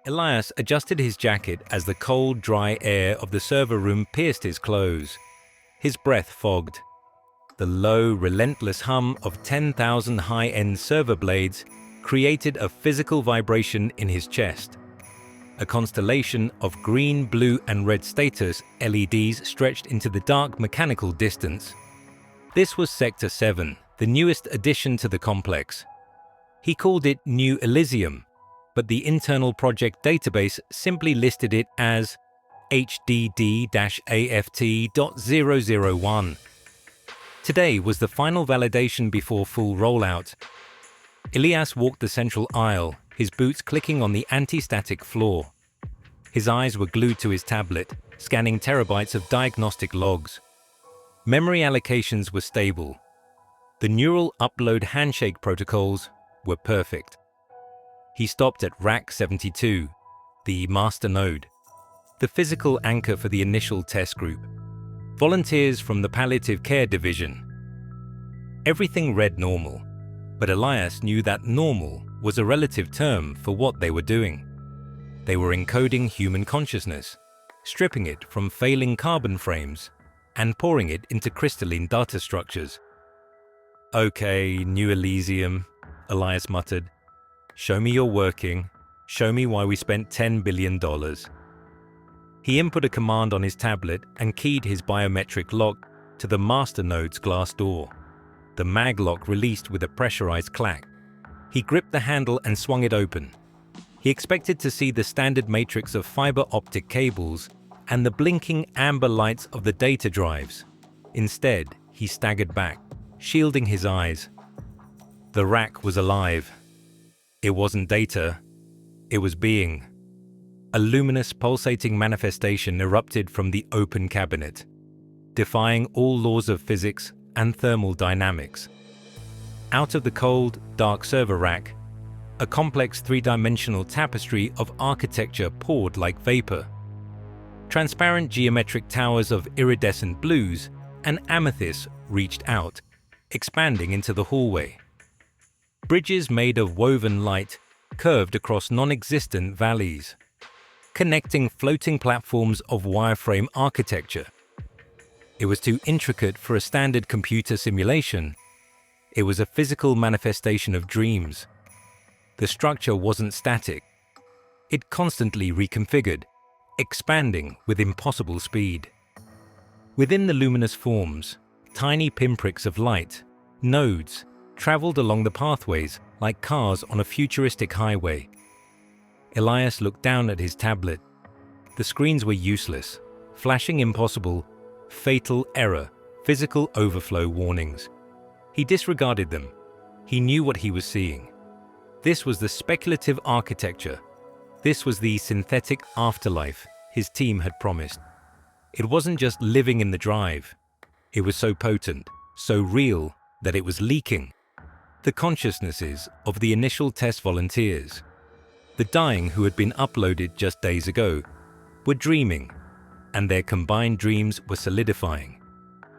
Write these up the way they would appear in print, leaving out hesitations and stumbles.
Elias adjusted his jacket as the cold, dry air of the server room pierced his clothes. His breath fogged. The low, relentless hum of 10,000 high-end server blades created a physical vibration in his chest. A constellation of green, blue, and red status LEDs stretched into the dark mechanical distance. This was Sector 7, the newest addition to the complex. He called it New Elysium, but the internal project database simply listed it as HDD-AFT.001. Today was the final validation before full rollout. Elias walked the central aisle, his boots clicking on the anti-static floor. His eyes were glued to his tablet, scanning terabytes of diagnostic logs. Memory allocations were stable. The neural upload handshake protocols were perfect. He stopped at Rack 72, the master node, the physical anchor for the initial test group. Volunteers from the palliative care division. Everything read normal, but Elias knew that normal was a relative term for what they were doing. They were encoding human consciousness, stripping it from failing carbon frames, and pouring it into crystalline data structures. "Okay, New Elysium," Elias muttered. "Show me you're working. Show me why we spent $10 billion. He input a command on his tablet and keyed his biometric lock to the master node's glass door. The mag lock released with a pressurized clack. He gripped the handle and swung it open. He expected to see the standard matrix of fiber optic cables and the blinking amber lights of the data drives. Instead, he staggered back, shielding his eyes. The rack was alive. It wasn't data, it was being. A luminous, pulsating manifestation erupted from the open cabinet, defying all laws of physics and thermal dynamics. Out of the cold, dark server rack, a complex three-dimensional tapestry of architecture poured like vapor. Transparent geometric towers of iridescent blues and amethyst reached out, expanding into the hallway. Bridges made of woven light curved across non-existent valleys, connecting floating platforms of wireframe architecture. It was too intricate for a standard computer simulation. It was a physical manifestation of dreams. The structure wasn't static. It constantly reconfigured, expanding with impossible speed. Within the luminous forms, tiny pinpricks of light, nodes, traveled along the pathways like cars on a futuristic highway. Elias looked down at his tablet. The screens were useless, flashing impossible, fatal error, physical overflow warnings. He disregarded them. He knew what he was seeing. This was the speculative architecture. This was the synthetic afterlife his team had promised. It wasn't just living in the drive. It was so potent, so real, that it was leaking. The consciousnesses of the initial test volunteers, the dying who had been uploaded just days ago, were dreaming, and their combined dreams were solidifying.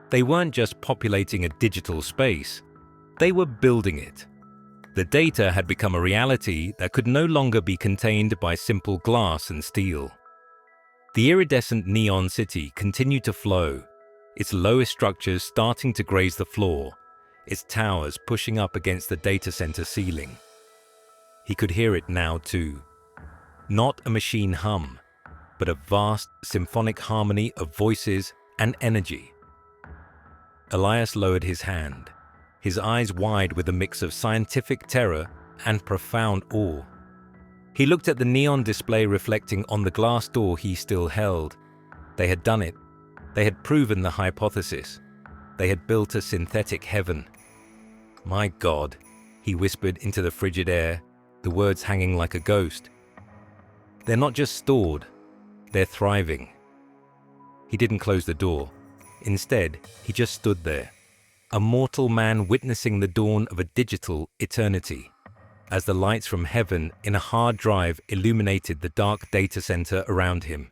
They weren't just populating a digital space, they were building it. The data had become a reality that could no longer be contained by simple glass and steel. The iridescent neon city continued to flow, its lowest structures starting to graze the floor, its towers pushing up against the data center ceiling. He could hear it now too. Not a machine hum, but a vast symphonic harmony of voices and energy. Elias lowered his hand, his eyes wide with a mix of scientific terror and profound awe. He looked at the neon display reflecting on the glass door he still held. They had done it. They had proven the hypothesis. They had built a synthetic heaven. "My God," he whispered into the frigid air, the words hanging like a ghost. "They're not just stored, they're thriving." He didn't close the door. Instead, he just stood there, a mortal man witnessing the dawn of a digital eternity, as the lights from heaven in a hard drive illuminated the dark data center around him.